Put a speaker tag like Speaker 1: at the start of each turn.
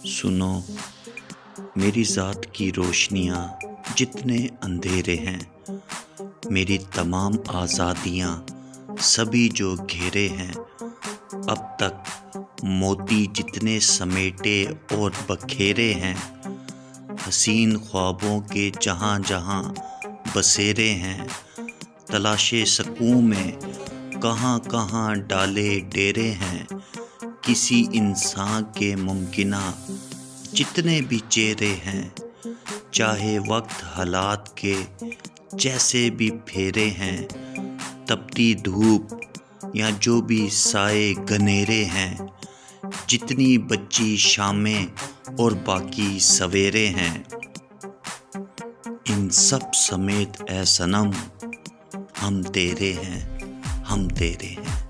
Speaker 1: سنو میری ذات کی روشنیاں جتنے اندھیرے ہیں، میری تمام آزادیاں سبھی جو گھیرے ہیں، اب تک موتی جتنے سمیٹے اور بکھیرے ہیں، حسین خوابوں کے جہاں جہاں بسیرے ہیں، تلاشِ سکون میں کہاں کہاں ڈالے ڈیرے ہیں، کسی انسان کے ممکنہ جتنے بھی چہرے ہیں، چاہے وقت حالات کے جیسے بھی پھیرے ہیں، تپتی دھوپ یا جو بھی سائے گنیرے ہیں، جتنی بچی شامیں اور باقی سویرے ہیں، ان سب سمیت اے صنم ہم تیرے ہیں، ہم تیرے ہیں۔